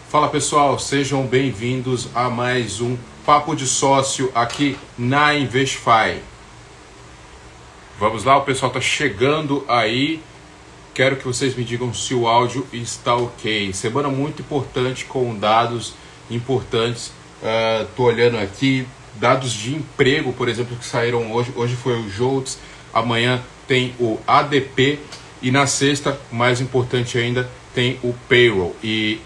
Fala pessoal, sejam bem-vindos a mais um Papo de Sócio aqui na Investify. Vamos lá, o pessoal está chegando aí. Quero que vocês me digam se o áudio está ok. Semana muito importante com dados importantes. Tô olhando aqui, dados de emprego, por exemplo, que saíram hoje. Hoje foi o JOLTS, amanhã tem o ADP e na sexta, mais importante ainda, tem o payroll. E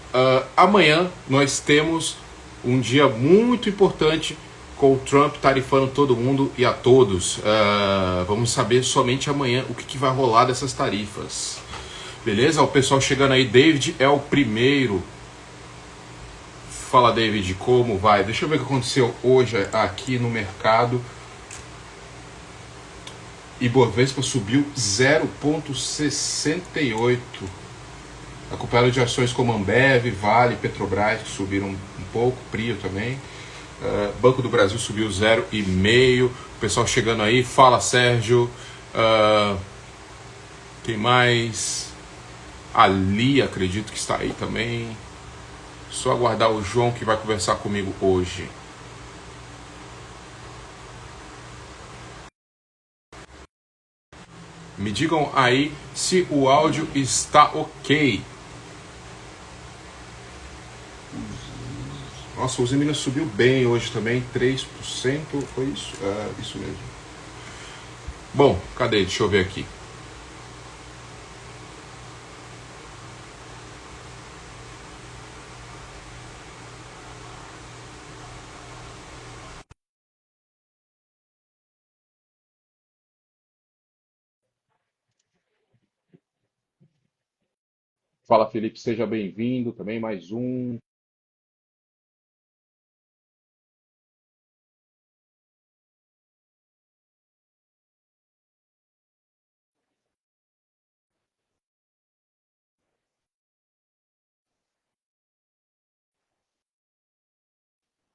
amanhã nós temos um dia muito importante com o Trump tarifando todo mundo e a todos. Vamos saber somente amanhã o que vai rolar dessas tarifas. Beleza? O pessoal chegando aí. David é o primeiro. Fala, David, como vai? Deixa eu ver o que aconteceu hoje aqui no mercado. Ibovespa subiu 0,68. Acompanhado de ações como Ambev, Vale, Petrobras, que subiram um pouco, Prio também. Banco do Brasil subiu 0,5. O pessoal chegando aí. Fala, Sérgio. Quem mais? Ali, acredito que está aí também. Só aguardar o João que vai conversar comigo hoje. Me digam aí se o áudio está ok. Nossa, o Usiminas subiu bem hoje também, 3%, foi isso? Isso mesmo. Bom, cadê? Deixa eu ver aqui. Fala, Felipe, seja bem-vindo também, mais um.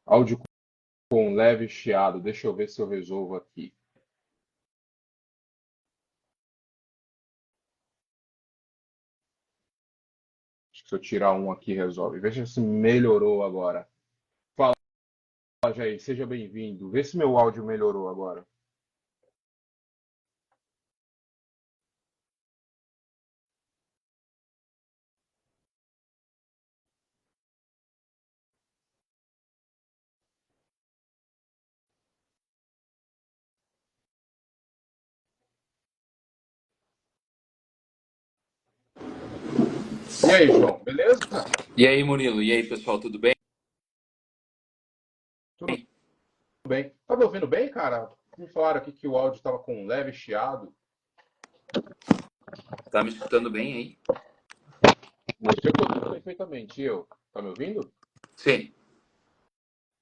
Áudio com leve chiado, deixa eu ver se eu resolvo aqui. Acho que se eu tirar um aqui resolve. Veja se melhorou agora. Fala, Jair, seja bem-vindo. Vê se meu áudio melhorou agora. E aí, João, beleza? E aí, Murilo? E aí, pessoal, tudo bem? Tudo bem. Tá me ouvindo bem, cara? Me falaram aqui que o áudio estava com um leve chiado. Tá me escutando bem aí? Você que ouviu perfeitamente. E eu? Tá me ouvindo? Sim.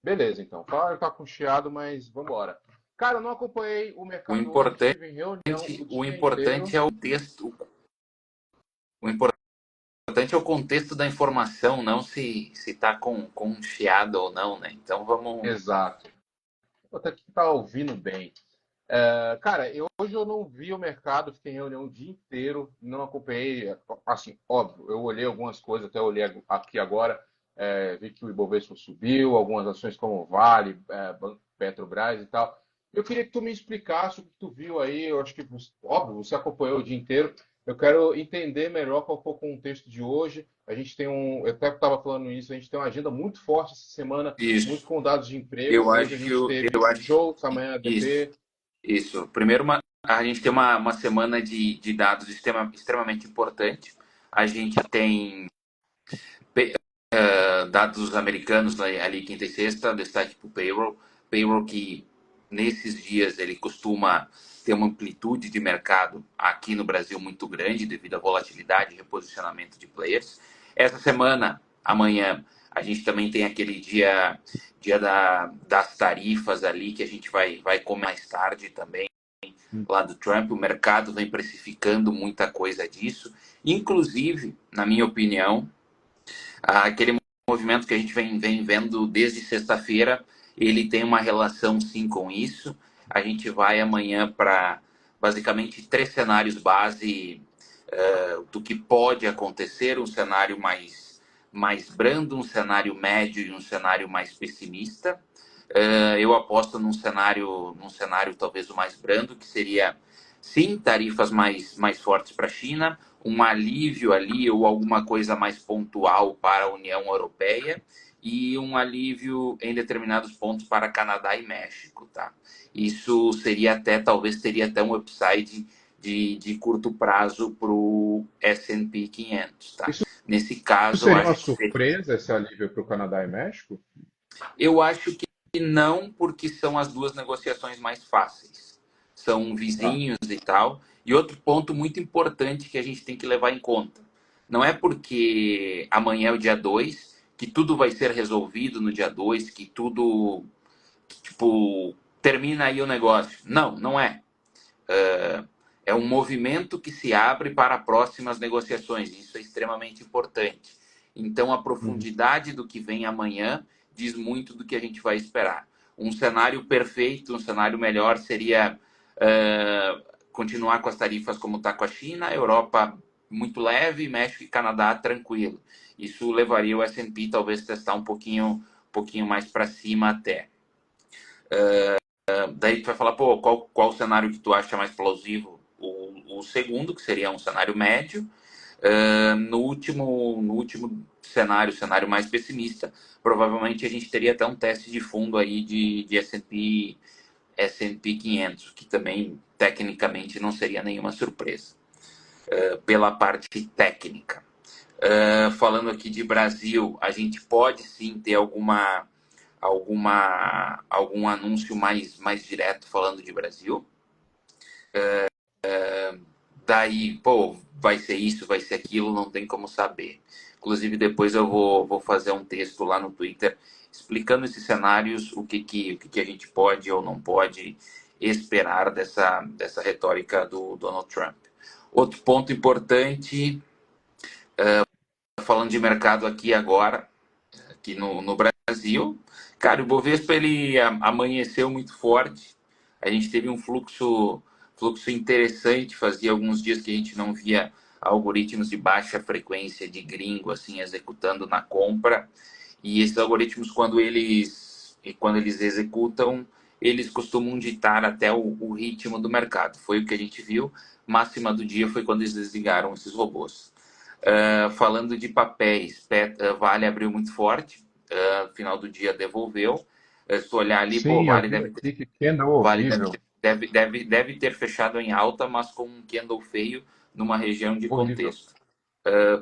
Beleza, então. Falaram que tá com chiado, mas vambora. Cara, eu não acompanhei o O mercado hoje, eu importante, estive em reunião o o dia inteiro. importante é o texto. O importante é o contexto da informação, não se tá com um chiado ou não, né? Então vamos. Exato. Até que tá ouvindo bem. Cara, hoje eu não vi o mercado, fiquei em reunião o dia inteiro, não acompanhei, assim, óbvio, eu olhei algumas coisas, até olhei aqui agora, vi que o Ibovespa subiu, algumas ações como Vale, Banco Petrobras e tal. Eu queria que tu me explicasse o que tu viu aí, eu acho que, óbvio, você acompanhou o dia inteiro, eu quero entender melhor qual foi o contexto de hoje. A gente tem eu até estava falando isso, a gente tem uma agenda muito forte essa semana, muito Isso. com dados de emprego. Eu Hoje a acho que gente teve o JOLTS, amanhã a isso. ADP. Isso. Primeiro, a gente tem uma semana de dados extremamente importante. A gente tem dados americanos ali quinta e sexta, destaque para o payroll que nesses dias ele costuma ter uma amplitude de mercado aqui no Brasil muito grande devido à volatilidade e reposicionamento de players. Essa semana, amanhã, a gente também tem aquele dia das tarifas ali que a gente vai comer mais tarde também lá do Trump. O mercado vem precificando muita coisa disso, inclusive, na minha opinião, aquele movimento que a gente vem vendo desde sexta-feira, ele tem uma relação sim com isso. A gente vai amanhã para basicamente três cenários base do que pode acontecer, um cenário mais brando, um cenário médio e um cenário mais pessimista. Eu aposto num cenário talvez o mais brando, que seria, sim, tarifas mais fortes para a China, um alívio ali ou alguma coisa mais pontual para a União Europeia e um alívio em determinados pontos para Canadá e México, tá? Isso seria até, talvez teria até um upside de curto prazo para o S&P 500, tá? Isso Nesse caso, seria a uma gente surpresa, esse alívio para o Canadá e México? eu acho que não, porque são as duas negociações mais fáceis. São Tá. vizinhos e tal. E outro ponto muito importante que a gente tem que levar em conta. Não é porque amanhã é o dia 2 que tudo vai ser resolvido no dia 2 que tudo, tipo, termina aí o negócio. Não, não é. É um movimento que se abre para próximas negociações. Isso é extremamente importante. Então, a Uhum. profundidade do que vem amanhã diz muito do que a gente vai esperar. Um cenário perfeito, um cenário melhor seria continuar com as tarifas como está com a China, Europa muito leve, México e Canadá tranquilo. Isso levaria o S&P talvez testar um pouquinho mais para cima até. Daí tu vai falar, pô, qual cenário que tu acha mais plausível? O segundo, que seria um cenário médio. No último cenário mais pessimista, provavelmente a gente teria até um teste de fundo aí de S&P 500, que também tecnicamente não seria nenhuma surpresa, pela parte técnica. Falando aqui de Brasil, a gente pode sim ter algum anúncio mais direto falando de Brasil. Daí, pô, vai ser isso, vai ser aquilo, não tem como saber. Inclusive, depois eu vou fazer um texto lá no Twitter explicando esses cenários, o que a gente pode ou não pode esperar dessa retórica do Donald Trump. Outro ponto importante, falando de mercado aqui agora, aqui no Brasil, cara, o Bovespa ele amanheceu muito forte. A gente teve um fluxo interessante. Fazia alguns dias que a gente não via algoritmos de baixa frequência de gringo assim executando na compra. E esses algoritmos, quando eles executam, eles costumam ditar até o ritmo do mercado. Foi o que a gente viu. Máxima do dia foi quando eles desligaram esses robôs. Falando de papéis, Vale abriu muito forte, final do dia devolveu. Se tu olhar ali, pô, Sim, eu vi aqui que candle Vale horrível. deve ter fechado em alta, mas com um candle feio numa região de Horrível. contexto.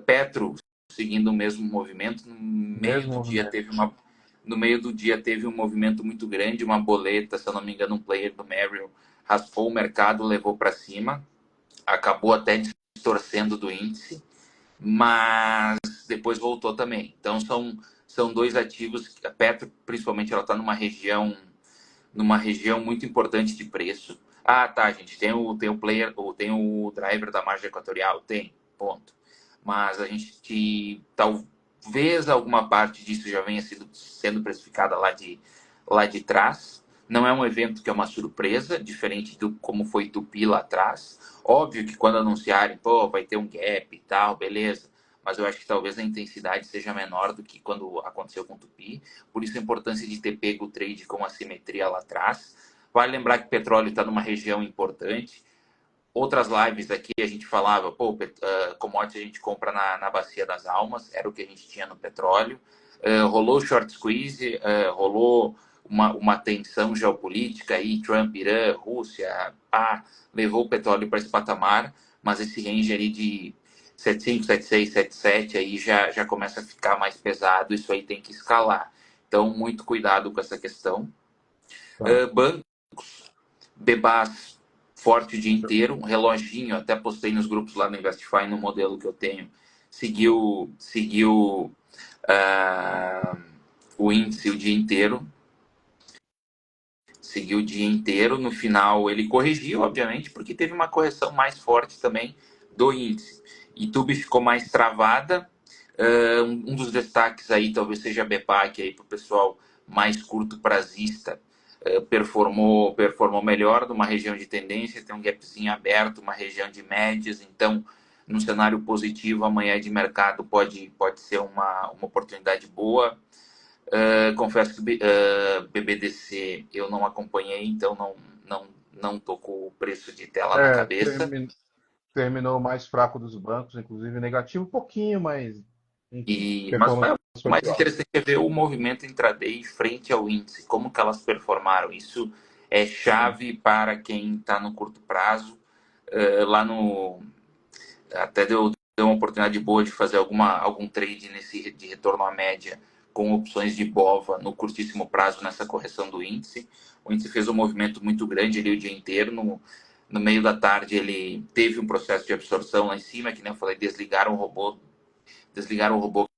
Petro seguindo o mesmo movimento, Mesmo movimento. no meio do dia teve um movimento muito grande, uma boleta, se eu não me engano, um player do Merrill raspou o mercado, levou para cima, acabou até distorcendo do índice, mas depois voltou também. Então são dois ativos. A Petro, principalmente, ela está numa região muito importante de preço. Ah, tá, gente, tem o player, ou tem o driver da margem equatorial, tem, ponto. Mas a gente talvez alguma parte disso já venha sendo precificada lá de trás. Não é um evento que é uma surpresa, diferente do como foi Tupi lá atrás. Óbvio que quando anunciarem, pô, vai ter um gap e tal, beleza. Mas eu acho que talvez a intensidade seja menor do que quando aconteceu com Tupi. Por isso a importância de ter pego o trade com assimetria lá atrás. Vale lembrar que o petróleo está numa região importante. Outras lives aqui a gente falava, pô, commodity a gente compra na Bacia das Almas, era o que a gente tinha no petróleo. Rolou short squeeze, rolou uma tensão geopolítica aí, Trump, Irã, Rússia, levou o petróleo para esse patamar, mas esse range ali de 75, 76, 77 aí já começa a ficar mais pesado, isso aí tem que escalar. Então, muito cuidado com essa questão. Tá. Banco Bebas forte o dia inteiro, um reloginho, até postei nos grupos lá no Investify, no modelo que eu tenho, seguiu uh, o índice o dia inteiro, no final ele corrigiu, obviamente, porque teve uma correção mais forte também do índice. Itube ficou mais travada, um dos destaques aí talvez seja a Bepac aí para o pessoal mais curto prazista, performou melhor numa região de tendência, tem um gapzinho aberto, uma região de médias, então num cenário positivo, amanhã de mercado pode ser uma oportunidade boa. Confesso que BBDC eu não acompanhei, então não tô com o preço de tela na É, cabeça. terminou mais fraco dos bancos, inclusive negativo, um pouquinho, mas enfim, Mas performance o foi mais pior. interessante é ver o movimento intraday frente ao índice, como que elas performaram. Isso é Sim. chave para quem está no curto prazo. Lá no até deu uma oportunidade boa de fazer algum trade nesse de retorno à média com opções de BOVA no curtíssimo prazo nessa correção do índice. O índice fez um movimento muito grande ali o dia inteiro. No meio da tarde ele teve um processo de absorção lá em cima, que nem eu falei, desligaram o robô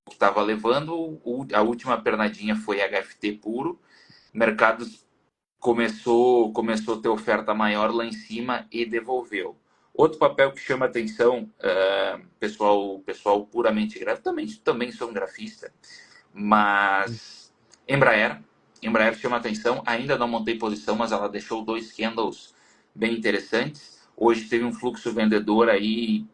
que estava levando. A última pernadinha foi HFT puro. O mercado começou a ter oferta maior lá em cima e devolveu. Outro papel que chama atenção, pessoal puramente gráfico, também sou um grafista, mas Embraer chama atenção, ainda não montei posição, mas ela deixou 2 candles bem interessantes. Hoje teve um fluxo vendedor aí,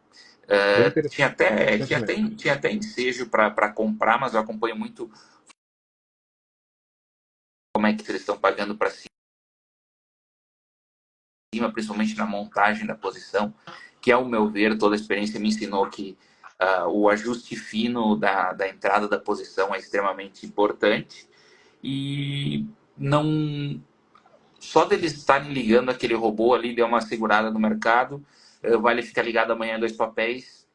Bem tinha interessante mesmo. até ensejo para comprar, mas eu acompanho muito como é que eles estão pagando para cima, principalmente na montagem da posição, que ao meu ver, toda a experiência me ensinou que o ajuste fino da entrada da posição é extremamente importante e não só deles estarem ligando aquele robô ali deu uma segurada no mercado. Vale ficar ligado amanhã 2 papéis.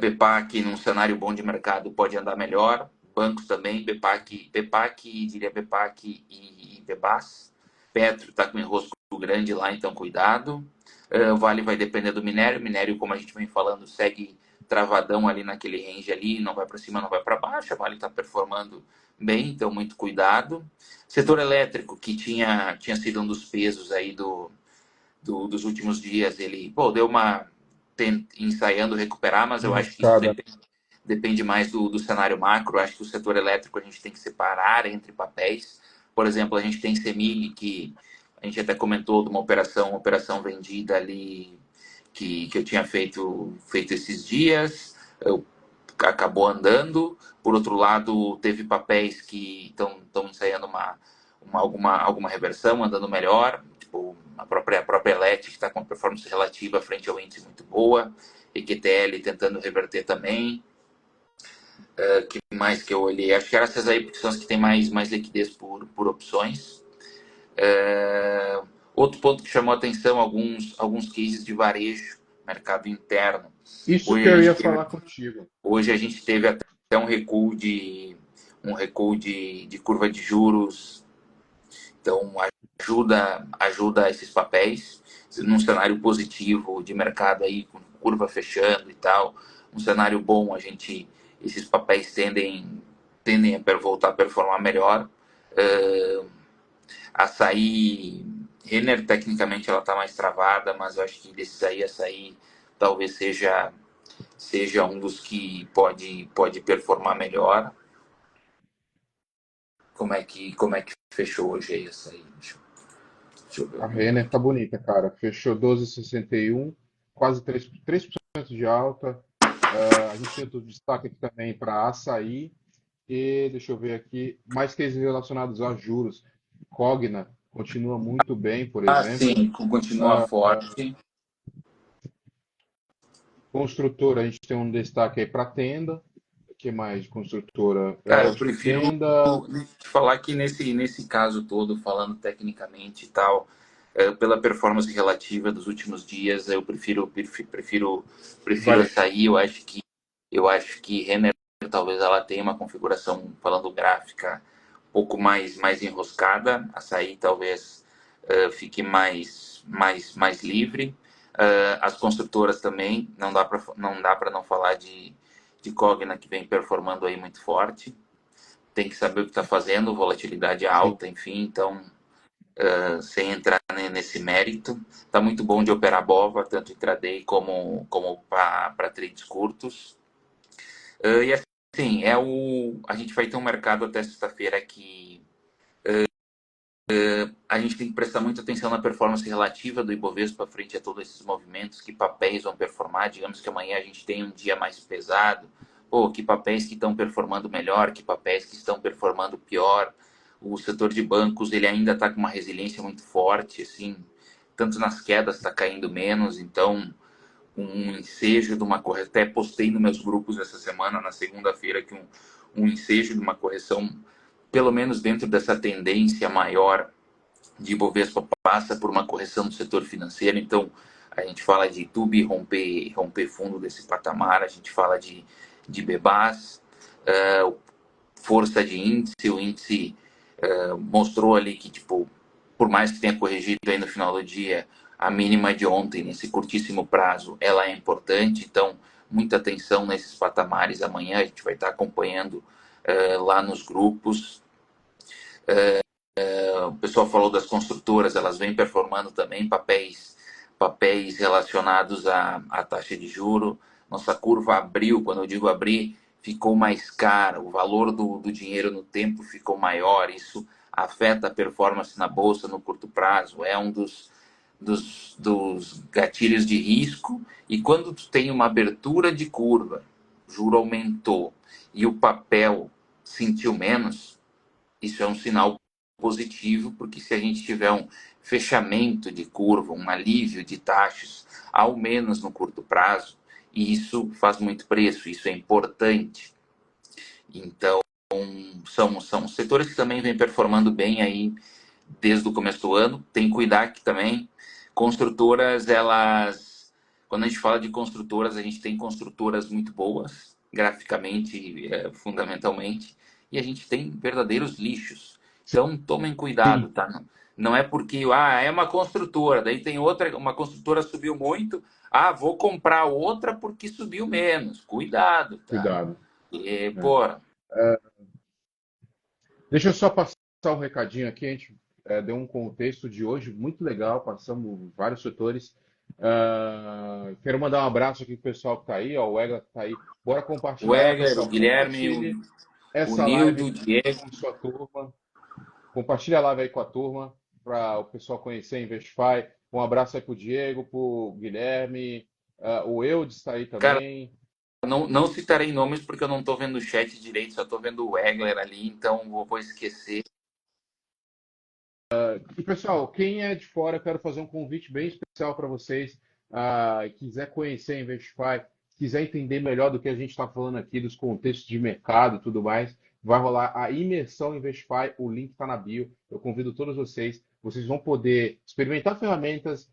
BPAC num cenário bom de mercado pode andar melhor. Bancos também, BPAC diria BPAC e Bebas. Petro está com enrosco grande lá, então cuidado. Vale vai depender do minério. Minério, como a gente vem falando, segue travadão ali naquele range ali, não vai para cima, não vai para baixo. A Vale está performando bem, então muito cuidado. Setor elétrico, que tinha sido um dos pesos aí dos últimos dias, ele deu uma ensaiando recuperar, mas eu acho que isso Enroscada. depende mais do cenário macro. Eu acho que o setor elétrico a gente tem que separar entre papéis. Por exemplo, a gente tem CEMIG, que a gente até comentou de uma operação vendida ali que eu tinha feito esses dias, acabou andando. Por outro lado, teve papéis que estão ensaiando alguma reversão, andando melhor, tipo a própria LET, que está com uma performance relativa frente ao índice muito boa, EQTL tentando reverter também. Que mais que eu olhei? Acho que eram essas aí, porque são as que têm mais liquidez por opções. Outro ponto que chamou a atenção, alguns cases de varejo, mercado interno. Isso Hoje que a eu gente ia teve, falar contigo. hoje a gente teve até um recuo de curva de juros, então ajuda esses papéis num cenário positivo de mercado aí com curva fechando e tal, um cenário bom, esses papéis tendem a voltar a performar melhor. Açaí, Renner tecnicamente ela está mais travada, mas eu acho que desses aí açaí talvez seja um dos que pode performar melhor. Como é que fechou hoje aí açaí? Deixa eu ver A o número Renner aqui. tá bonita, cara. Fechou 12,61, quase 3% de alta. A gente tem outro destaque aqui também para açaí. E deixa eu ver aqui, mais cases relacionados a juros. Cogna continua muito bem, por Ah, exemplo. sim, continua forte. Construtora, a gente tem um destaque aí para Tenda. O que mais de construtora? Cara, eu Acho que prefiro Tenda. te falar que nesse caso todo, falando tecnicamente e tal, pela performance relativa dos últimos dias, eu prefiro Varejo. açaí. Eu acho que Renner talvez ela tenha uma configuração, falando gráfica, um pouco mais enroscada. Açaí talvez fique mais livre. As construtoras também, não dá para não falar de Cogna, que vem performando aí muito forte. Tem que saber o que está fazendo, volatilidade Sim. alta, enfim, então, sem entrar nesse mérito. Está muito bom de operar BOVA, tanto intraday como para trades curtos. E assim, a gente vai ter um mercado até sexta-feira que A gente tem que prestar muita atenção na performance relativa do Ibovespa frente a todos esses movimentos, que papéis vão performar. Digamos que amanhã a gente tem um dia mais pesado, que papéis que estão performando melhor, que papéis que estão performando pior. O setor de bancos ele ainda está com uma resiliência muito forte, assim, tanto nas quedas está caindo menos, então um ensejo de uma correção. Até postei nos meus grupos essa semana, na segunda-feira, que um ensejo de uma correção, pelo menos dentro dessa tendência maior de Ibovespa, passa por uma correção do setor financeiro. Então, a gente fala de Tube romper fundo desse patamar, a gente fala de Bebas, força de índice, o índice mostrou ali que, tipo, por mais que tenha corrigido aí no final do dia, a mínima de ontem, nesse curtíssimo prazo, ela é importante, então muita atenção nesses patamares. Amanhã a gente vai estar acompanhando lá nos grupos. O pessoal falou das construtoras, elas vêm performando também papéis relacionados à taxa de juro. Nossa curva abriu, quando eu digo abrir, ficou mais cara, o valor do dinheiro no tempo ficou maior, isso afeta a performance na bolsa no curto prazo, é um dos gatilhos de risco. E quando tu tem uma abertura de curva, juro aumentou e o papel sentiu menos, isso é um sinal positivo, porque se a gente tiver um fechamento de curva, um alívio de taxas, ao menos no curto prazo, isso faz muito preço, isso é importante. Então, são setores que também vêm performando bem aí desde o começo do ano. Tem que cuidar que também construtoras, elas... Quando a gente fala de construtoras, a gente tem construtoras muito boas, graficamente, fundamentalmente, e a gente tem verdadeiros lixos. Então, tomem cuidado, Sim, tá? Não é porque, é uma construtora, daí tem outra, uma construtora subiu muito, vou comprar outra porque subiu menos. Cuidado, tá? cuidado. E, Né? pô, Deixa eu só passar um recadinho aqui. A gente deu um contexto de hoje muito legal, passamos vários setores. Quero mandar um abraço aqui pro pessoal que está aí, ó, o Egla que está aí. Bora o compartilhar, Egler, o pessoal. Guilherme, Compartilhe o essa Nildo, o live Diego. com sua turma. Compartilha a live aí com a turma para o pessoal conhecer a Investify. Um abraço aí pro Diego, pro Guilherme, o Eudes está aí Cara, também. não citarei nomes porque eu não estou vendo o chat direito, só estou vendo o Egler ali, então vou esquecer. E pessoal, quem é de fora, eu quero fazer um convite bem especial para vocês. Quiser conhecer a Investify, quiser entender melhor do que a gente está falando aqui, dos contextos de mercado e tudo mais, vai rolar a imersão Investify. O link está na bio. Eu convido todos vocês. Vocês vão poder experimentar ferramentas.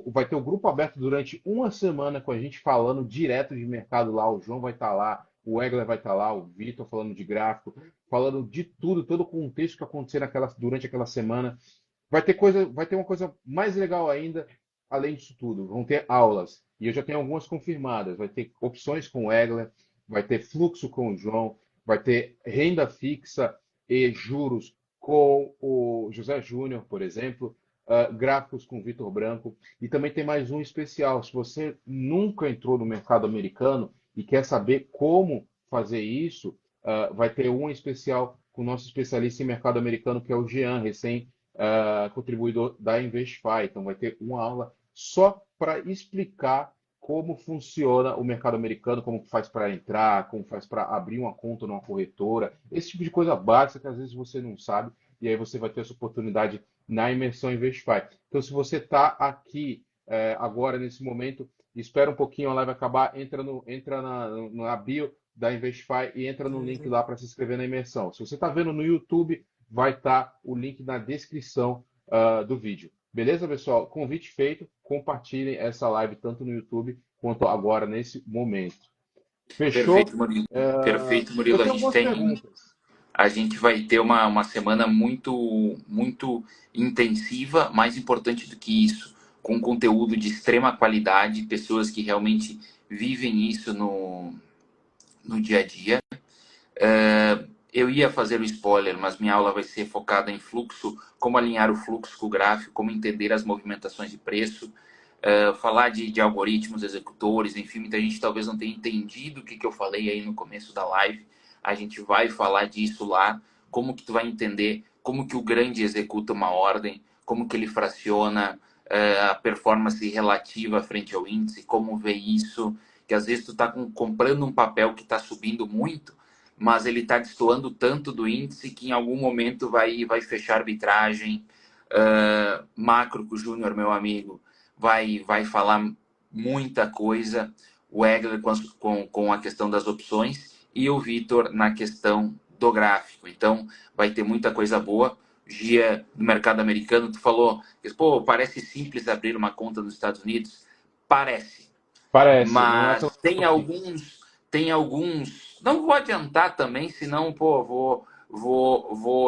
Vai ter o grupo aberto durante uma semana com a gente falando direto de mercado lá. O João vai estar lá, o Egler vai estar lá, o Vitor falando de gráfico, falando de tudo, todo o contexto que aconteceu durante aquela semana. Vai ter uma coisa mais legal ainda, além disso tudo. Vão ter aulas, e eu já tenho algumas confirmadas. Vai ter opções com o Egler, vai ter fluxo com o João, vai ter renda fixa e juros com o José Júnior, por exemplo, gráficos com o Vitor Branco, e também tem mais um especial. Se você nunca entrou no mercado americano e quer saber como fazer isso, vai ter um especial com o nosso especialista em mercado americano, que é o Jean, contribuidor da Investify. Então, vai ter uma aula só para explicar como funciona o mercado americano, como faz para entrar, como faz para abrir uma conta numa corretora, esse tipo de coisa básica que às vezes você não sabe, e aí você vai ter essa oportunidade na imersão Investify. Então, se você está aqui agora, nesse momento, espera um pouquinho, a live acabar, entra na bio da Investify e entra no link lá para se inscrever na imersão. Se você está vendo no YouTube, vai estar o link na descrição do vídeo. Beleza, pessoal? Convite feito. Compartilhem essa live tanto no YouTube quanto agora nesse momento. Fechou? Perfeito, Murilo. Perfeito, Eu Murilo. tenho algumas perguntas. A gente vai ter uma semana muito intensiva, mais importante do que isso, com conteúdo de extrema qualidade, pessoas que realmente vivem isso no dia a dia. Eu ia fazer o spoiler, mas minha aula vai ser focada em fluxo, como alinhar o fluxo com o gráfico, como entender as movimentações de preço, falar de algoritmos, executores, enfim, muita gente talvez não tenha entendido o que eu falei aí no começo da live. A gente vai falar disso lá, como que tu vai entender como que o grande executa uma ordem, como que ele fraciona a performance relativa frente ao índice, como ver isso, que às vezes tu está comprando um papel que está subindo muito, mas ele está destoando tanto do índice que em algum momento vai fechar arbitragem. Macro, com o Júnior, meu amigo, vai falar muita coisa. O Egler com a questão das opções e o Vitor na questão do gráfico. Então, vai ter muita coisa boa. Gia, do mercado americano, tu falou, pô, parece simples abrir uma conta nos Estados Unidos. Parece. Parece, não é tão Mas tem simples. alguns. Não vou adiantar também, senão, pô,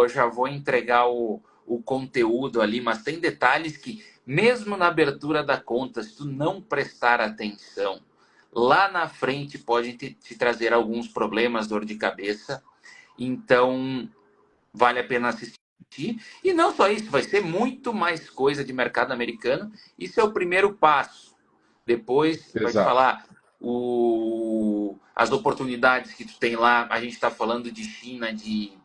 já vou entregar o conteúdo ali, mas tem detalhes que, mesmo na abertura da conta, se tu não prestar atenção, lá na frente pode te trazer alguns problemas, dor de cabeça. Então, vale a pena assistir. E não só isso, vai ser muito mais coisa de mercado americano. Isso é o primeiro passo. Depois vai te Exato. falar as oportunidades que tu tem lá. A gente está falando de China, de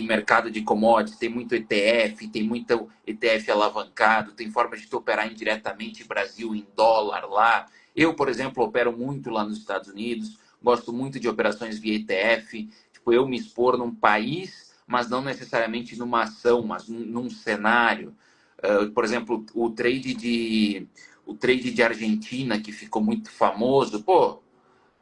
mercado de commodities, tem muito ETF, tem muito ETF alavancado, tem forma de tu operar indiretamente Brasil em dólar lá. Eu, por exemplo, opero muito lá nos Estados Unidos, gosto muito de operações via ETF. Tipo, eu me expor num país, mas não necessariamente numa ação, mas num cenário. Por exemplo, o trade de Argentina, que ficou muito famoso, pô,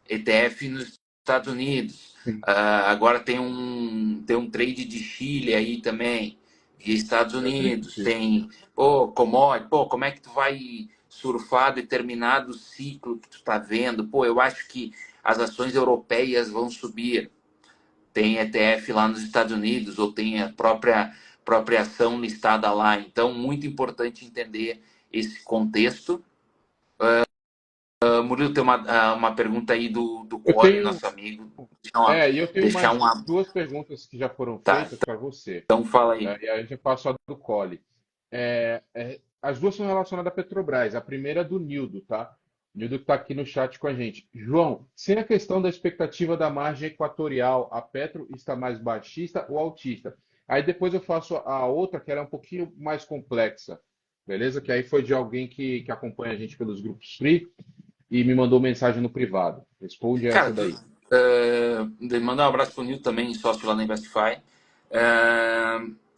ETF nos Estados Unidos. Sim, Agora tem um trade de Chile aí também, e Estados eu tenho Unidos. sentido. Tem, pô, commodity, pô, como é que tu vai surfar determinado ciclo que tu tá vendo? Pô, eu acho que as ações europeias vão subir. Tem ETF lá nos Estados Unidos, ou tem a própria ação listada lá. Então, muito importante entender esse contexto. Murilo, tem uma pergunta aí do Eu Cole, tenho, nosso amigo. e eu tenho Deixar mais uma. duas perguntas que já foram Tá, feitas para você. então fala aí. E aí já passo a do Cole. As duas são relacionadas à Petrobras. A primeira é do Nildo, tá? Nildo que está aqui no chat com a gente. João, sem a questão da expectativa da margem equatorial, a Petro está mais baixista ou altista? Aí depois eu faço a outra, que ela é um pouquinho mais complexa, beleza? Que aí foi de alguém que acompanha a gente pelos grupos free e me mandou mensagem no privado. Responde Cara, essa daí. mandar um abraço pro Nil também, sócio lá na Investify.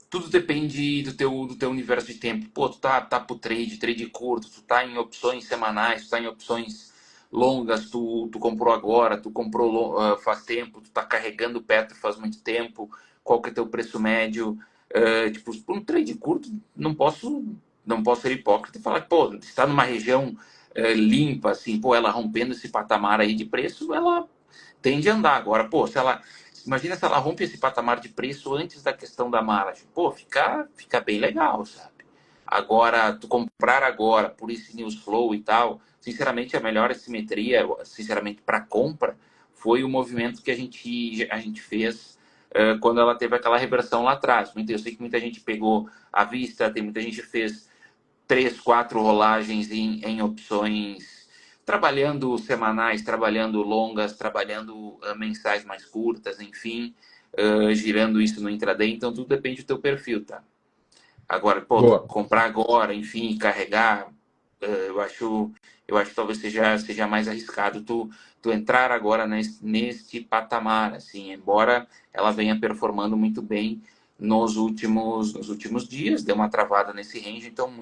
Tudo depende do teu universo de tempo. Pô, tu tá pro trade curto, tu tá em opções semanais, tu tá em opções longas, tu comprou agora, tu comprou faz tempo, tu tá carregando o Petro faz muito tempo, qual que é teu preço médio? Tipo, por um trade curto, não posso ser hipócrita e falar que, pô, está numa região limpa, assim, pô, ela rompendo esse patamar aí de preço, ela tende a andar. Agora, pô, imagina se ela rompe esse patamar de preço antes da questão da margem. Pô, fica bem legal, sabe? Agora, tu comprar agora por esse news flow e tal, sinceramente, a melhor simetria, sinceramente, para compra, foi o movimento que a gente fez quando ela teve aquela reversão lá atrás. Eu sei que muita gente pegou à vista, tem muita gente que fez 3, 4 rolagens em opções, trabalhando semanais, trabalhando longas, trabalhando mensais mais curtas, enfim, girando isso no intraday. Então, tudo depende do teu perfil, tá? Agora, pô, tu Boa. comprar agora, enfim, carregar, eu acho que talvez seja mais arriscado tu entrar agora neste patamar, assim, embora ela venha performando muito bem nos últimos dias, deu uma travada nesse range, então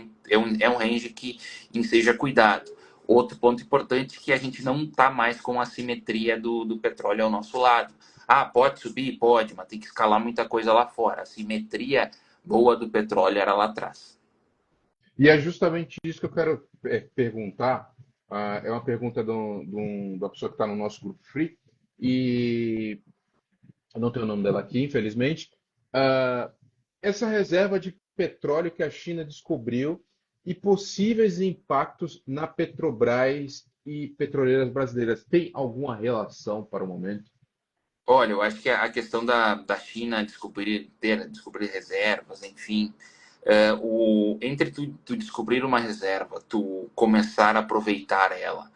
é um range que seja cuidado. Outro ponto importante é que a gente não está mais com a simetria do petróleo ao nosso lado. Ah, pode subir? Pode, mas tem que escalar muita coisa lá fora. A simetria boa do petróleo era lá atrás. E é justamente isso que eu quero perguntar. É uma pergunta da pessoa que está no nosso grupo free. E eu não tenho o nome dela aqui, infelizmente. Ah, essa reserva de petróleo que a China descobriu e possíveis impactos na Petrobras e petroleiras brasileiras, tem alguma relação para o momento? Olha, eu acho que a questão da China descobrir reservas, enfim, entre tu descobrir uma reserva, tu começar a aproveitar ela,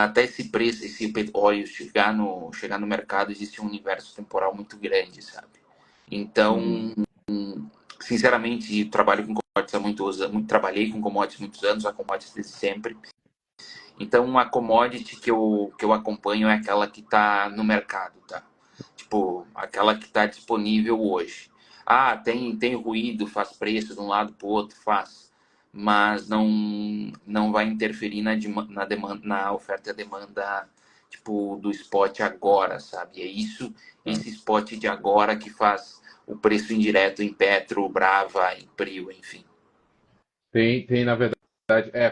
até esse preço, esse petróleo chegar no mercado, existe um universo temporal muito grande, sabe? Hum, Então, sinceramente, trabalho com commodities há muitos anos, trabalhei com commodities há muitos anos, a commodities desde sempre. Então, a commodity que eu acompanho é aquela que está no mercado, tá? Tipo, aquela que está disponível hoje. Ah, tem ruído, faz preço de um lado para o outro, faz. Mas não vai interferir na demanda, na oferta e demanda, tipo, do spot agora, sabe? É isso, Tá. esse spot de agora que faz o preço indireto em Petro, Brava, em Prio, enfim. Tem, na verdade,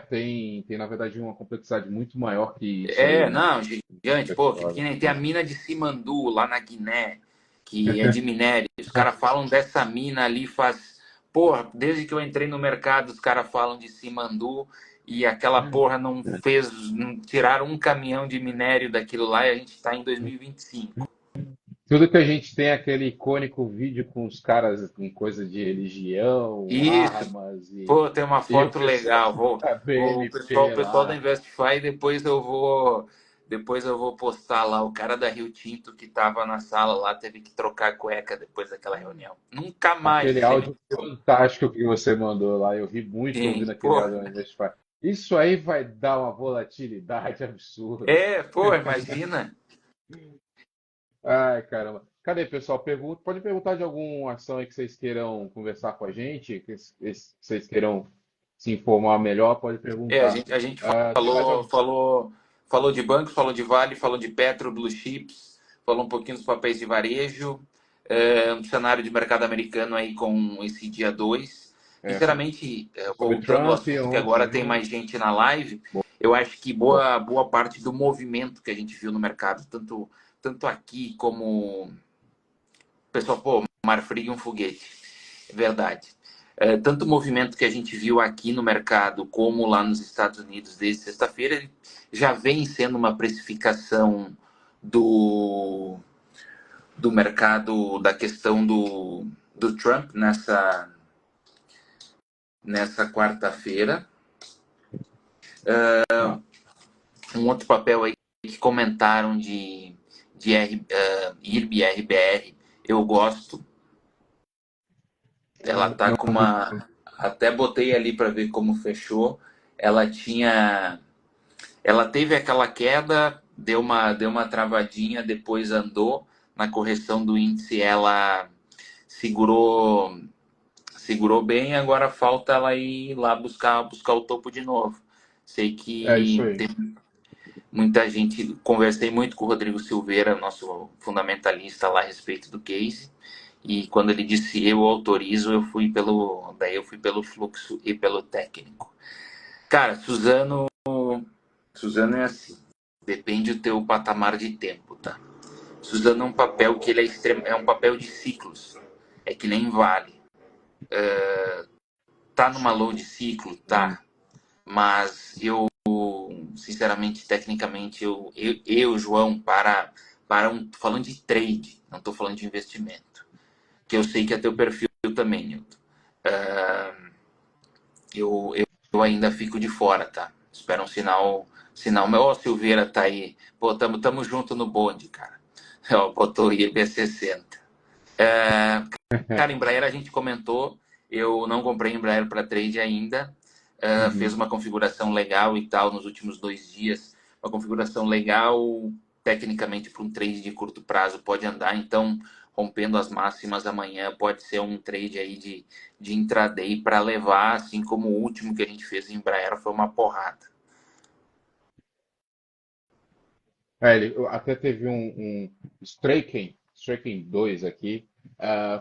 tem, na verdade, uma complexidade muito maior que isso aí, É, né? não, gigante, pô, que nem tem a É. mina de Simandu lá na Guiné, que é de minério. Os caras falam dessa mina ali faz. Porra, desde que eu entrei no mercado, os caras falam de Simandu e aquela porra não fez. Não tiraram um caminhão de minério daquilo lá e a gente tá em 2025. Tudo que a gente tem é aquele icônico vídeo com os caras com coisa de religião, Isso, armas pô, tem uma e o foto pessoal legal. da O BNP pessoal da lá. Investify, depois eu vou postar lá. O cara da Rio Tinto que tava na sala lá teve que trocar a cueca depois daquela reunião. Nunca mais Aquele isso áudio existiu. fantástico que você mandou lá, eu ri muito ouvindo Sim, aquele pô, áudio da Investify. Isso aí vai dar uma volatilidade absurda. pô, imagina. Ai, caramba. Cadê, pessoal? Pode perguntar de alguma ação aí que vocês queiram conversar com a gente, que vocês queiram se informar melhor, pode É, a perguntar. gente, a gente Tem mais falou, algum? falou, falou de bancos, falou de Vale, falou de Petro, Blue Chips, falou um pouquinho dos papéis de varejo, um cenário de mercado americano aí com esse dia 2. É, Sinceramente, sobre voltando ao Trump assunto que agora tem ontem. mais gente na live, eu acho que Boa. boa parte do movimento que a gente viu no mercado, tanto aqui como pessoal, pô, Marfrig um foguete. É verdade. Tanto o movimento que a gente viu aqui no mercado como lá nos Estados Unidos desde sexta-feira, ele já vem sendo uma precificação do, do mercado, da questão do Trump nessa quarta-feira. Tá. Um outro papel aí que comentaram de IRB, RBR, eu gosto. Ela tá Não com vi. uma. Até botei ali para ver como fechou. Ela tinha. Ela teve aquela queda, deu uma travadinha, depois andou. Na correção do índice, ela segurou bem. Agora falta ela ir lá buscar o topo de novo. Sei É isso que aí. tem muita gente. Conversei muito com o Rodrigo Silveira, nosso fundamentalista lá a respeito do case. E quando ele disse eu autorizo, eu fui pelo fluxo e pelo técnico. Cara, Suzano é assim, depende do teu patamar de tempo, tá? Suzano é um papel que ele é um papel de ciclos. É que nem vale. Tá numa low de ciclo, tá? Mas eu, sinceramente, tecnicamente, João, falando de trade, não tô falando de investimento, que eu sei que é teu perfil também, Nilton. Eu ainda fico de fora, tá? Espera um sinal meu. Ó, Silveira tá aí. Pô, tamo junto no bonde, cara. Ó, botou o IB60. Cara, Embraer a gente comentou. Eu não comprei Embraer para trade ainda. Fez Uhum. uma configuração legal e tal nos últimos 2 dias. Uma configuração legal, tecnicamente, para um trade de curto prazo pode andar. Então, rompendo as máximas amanhã, pode ser um trade aí de intraday para levar, assim como o último que a gente fez em Embraer foi uma porrada. Ele até teve um Straken 2 aqui,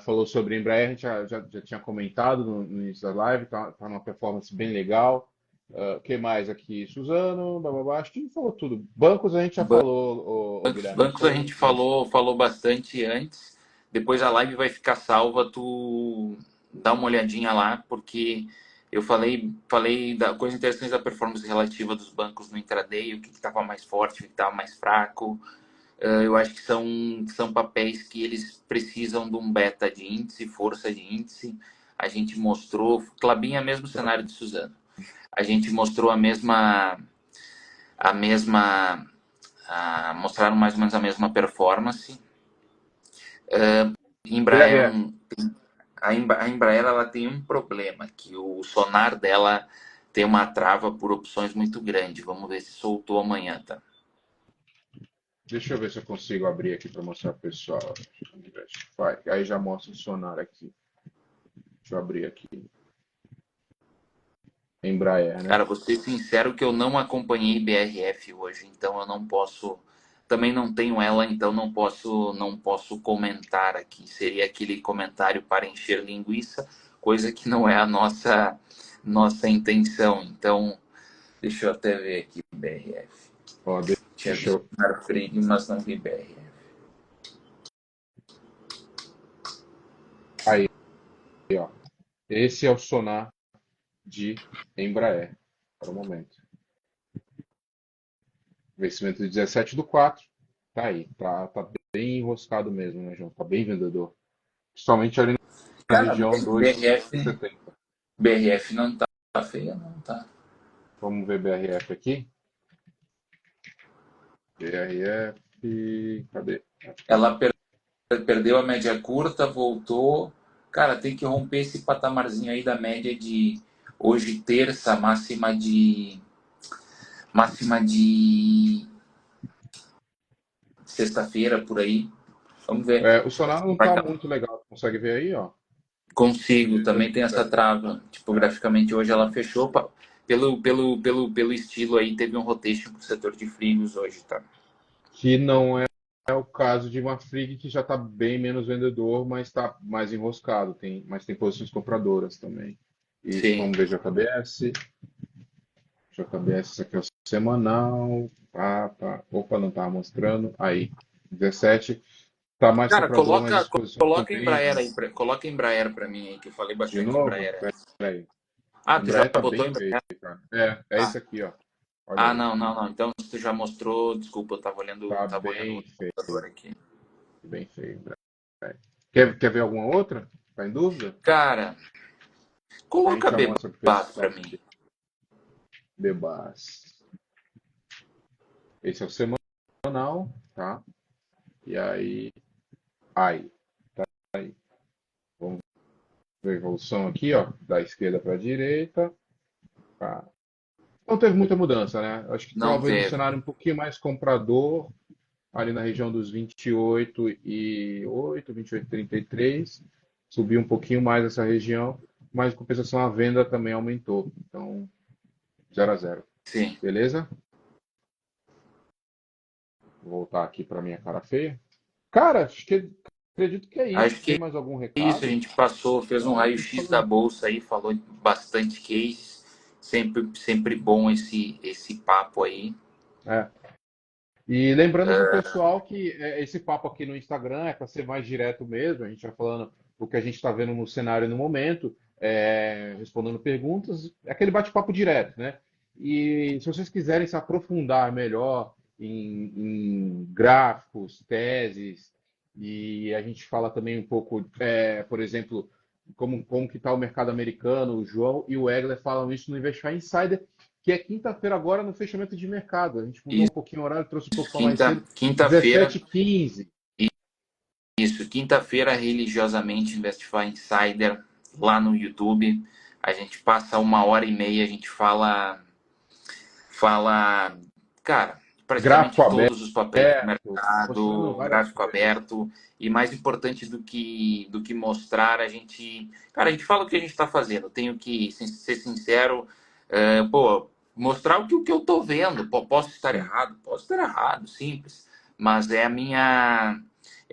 falou sobre Embraer, a gente já tinha comentado no início da live, tá numa performance bem legal. O que mais aqui? Suzano, bababá, acho que falou tudo. Bancos a gente já falou, Guilherme, Bancos isso a aí. gente falou bastante antes. Depois a live vai ficar salva, tu dá uma olhadinha lá, porque eu falei da coisa interessante da performance relativa dos bancos no intraday, o que estava mais forte, o que estava mais fraco. Eu acho que são papéis que eles precisam de um beta de índice, força de índice. A gente mostrou, Clabin é o mesmo cenário de Suzano. A gente mostrou a mesma mostraram mais ou menos a mesma performance. Embraer É, um. A Embraer ela tem um problema, que o sonar dela tem uma trava por opções muito grande. Vamos ver se soltou amanhã, tá? Deixa eu ver se eu consigo abrir aqui para mostrar pro pessoal. Vai, aí já mostra o sonar aqui. Deixa eu abrir aqui. Embraer, né? Cara, vou ser sincero que eu não acompanhei BRF hoje, então eu não posso. Também não tenho ela, então não posso comentar aqui. Seria aquele comentário para encher linguiça, coisa que não é a nossa intenção. Então, deixa eu até ver aqui BRF. Ó, Tinha deixa visto eu. Marfrig, mas não vi BRF. Aí, ó. Esse é o sonar de Embraer, para o momento. Vencimento de 17 do 4. Tá aí. Tá bem enroscado mesmo, né, João? Tá bem vendedor. Principalmente ali na Cara, região BRF, 2,70. BRF não tá feia, não, tá? Vamos ver BRF aqui. BRF. Cadê? Ela perdeu a média curta, voltou. Cara, tem que romper esse patamarzinho aí da média de hoje, terça, máxima de sexta-feira, por aí. Vamos ver. O sonar não Vai tá tá. muito legal. Consegue ver aí, ó? Consigo, também tem essa 2,17. trava. Tipograficamente, hoje ela fechou. Pelo estilo aí, teve um rotation pro setor de frios hoje, tá? Que não é o caso de uma Frig que já está bem menos vendedor, mas está mais enroscado, mas tem posições compradoras também. E Sim. vamos ver JBS. JBS, isso aqui é o semanal. Opa, não estava mostrando. Aí, 17. Está mais Cara, comprador, mas as posições estão coloca bem. Embraer aí, coloca Embraer pra mim aí, que eu falei De bastante novo? Embraer. Peraí. Ah, tu já Embraer está botou bem feio, Embraer? cara. É Ah, esse aqui, ó. Olha ah, aí. não, não, não. Então, se tu já mostrou, desculpa, eu Tá tava olhando bem outro computador feio. aqui. Bem feio, Embraer. Quer ver alguma outra? Tá em dúvida? Cara, A gente coloca já mostra pro Bebas pra pessoal mim. aqui. Bebas. Esse é o semanal, tá? E aí, tá aí. Vamos ver a evolução aqui, ó, da esquerda para a direita. Tá. Não teve muita mudança, né? Acho que Não talvez um teve. cenário um pouquinho mais comprador, ali na região dos 28,33. Subiu um pouquinho mais essa região, mas em compensação a venda também aumentou. Então, 0 a 0. Sim. Beleza? Vou voltar aqui para minha cara feia. Cara, acredito que é Acho isso. que Tem mais algum é isso. A recado? gente passou, fez um Não, a gente raio-x da falou. bolsa aí, falou bastante cases. Sempre bom esse papo aí. É. E lembrando para o pessoal que esse papo aqui no Instagram é para ser mais direto mesmo. A gente vai falando o que a gente está vendo no cenário no momento, respondendo perguntas, é aquele bate-papo direto, né? E se vocês quiserem se aprofundar melhor em gráficos, teses, e a gente fala também um pouco, por exemplo, como que está o mercado americano, o João e o Egler falam isso no Investir Insider, que é quinta-feira agora no fechamento de mercado. A gente mudou um pouquinho o horário, trouxe um pouco para mais cedo, Quinta-feira, 17h15. isso, quinta-feira, religiosamente, Investify Insider, lá no YouTube. A gente passa 1 hora e meia, a gente fala, cara, Gráfico praticamente aberto, todos os papéis do mostrando mercado, várias gráfico coisas. aberto, e mais importante do que mostrar, cara, a gente fala o que a gente está fazendo. Tenho que ser sincero, pô, mostrar o que eu tô vendo. Pô, Sim. posso estar errado, simples, mas é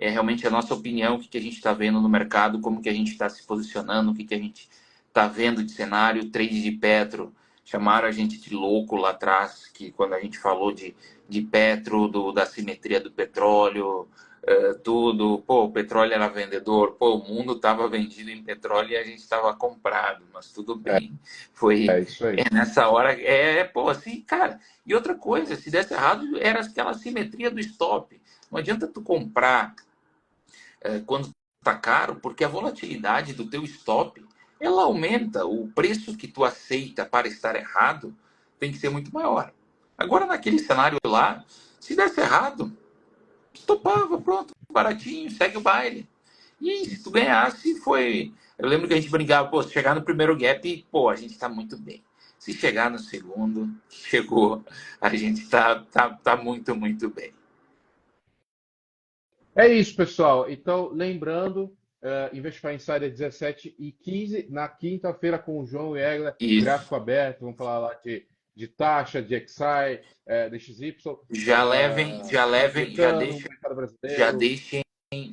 realmente a nossa opinião, o que a gente está vendo no mercado, como que a gente está se posicionando, o que a gente está vendo de cenário, trade de Petro. Chamaram a gente de louco lá atrás, que quando a gente falou de Petro, da simetria do petróleo, tudo. Pô, o petróleo era vendedor, pô, o mundo estava vendido em petróleo e a gente estava comprado, mas tudo bem. É Foi isso aí. nessa hora, pô, assim, cara. E outra coisa, se desse errado, era aquela simetria do stop. Não adianta tu comprar quando está caro, porque a volatilidade do teu stop ela aumenta. O preço que tu aceita para estar errado tem que ser muito maior. Agora, naquele cenário lá, se desse errado, tu topava, pronto, baratinho, segue o baile. E se tu ganhasse, foi Eu lembro que a gente brincava, pô, se chegar no primeiro gap, pô, a gente tá muito bem. Se chegar no segundo, chegou, a gente tá muito, muito bem. É isso, pessoal. Então, lembrando, Investify Insider 17h15, na quinta-feira com o João Egler, Isso. gráfico aberto, vamos falar lá de taxa, de XI, de XY, Já levem, já levem, já americano, deixem, mercado já brasileiro, deixem,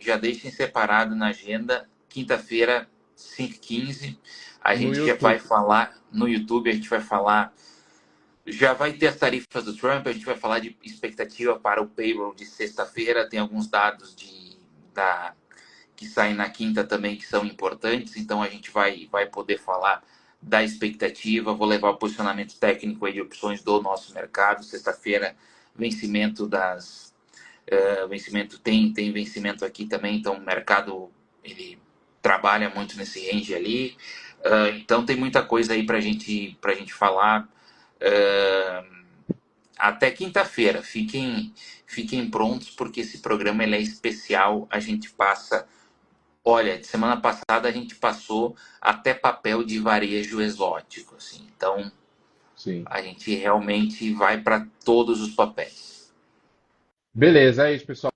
já deixem separado na agenda, quinta-feira, 5h15. A no gente já vai YouTube. falar no YouTube, a gente vai falar. Já vai ter as tarifas do Trump, a gente vai falar de expectativa para o payroll de sexta-feira. Tem alguns dados da, que saem na quinta também que são importantes, então a gente vai poder falar da expectativa. Vou levar o posicionamento técnico aí de opções do nosso mercado. Sexta-feira, vencimento vencimento tem vencimento aqui também, então o mercado ele trabalha muito nesse range ali. Então tem muita coisa aí para gente falar. Uh, Até quinta-feira. Fiquem prontos, porque esse programa ele é especial. A gente passa. Olha, de semana passada a gente passou até papel de varejo exótico. Assim. Então, Sim. a gente realmente vai para todos os papéis. Beleza, é isso, pessoal.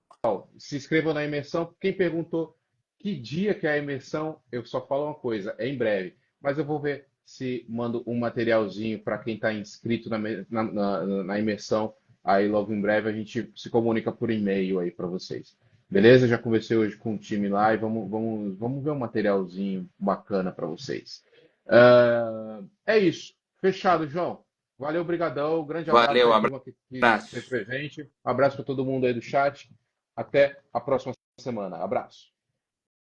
Se inscrevam na imersão. Quem perguntou que dia que é a imersão, eu só falo uma coisa, é em breve. Mas eu vou ver se mando um materialzinho para quem está inscrito na imersão. Aí logo em breve a gente se comunica por e-mail aí para vocês. Beleza? Já conversei hoje com o time lá e vamos ver um materialzinho bacana para vocês. É isso. Fechado, João. Valeu, brigadão. Grande abraço Valeu, aí, turma que esteve abraço. presente. Abraço para todo mundo aí do chat. Até a próxima semana. Abraço.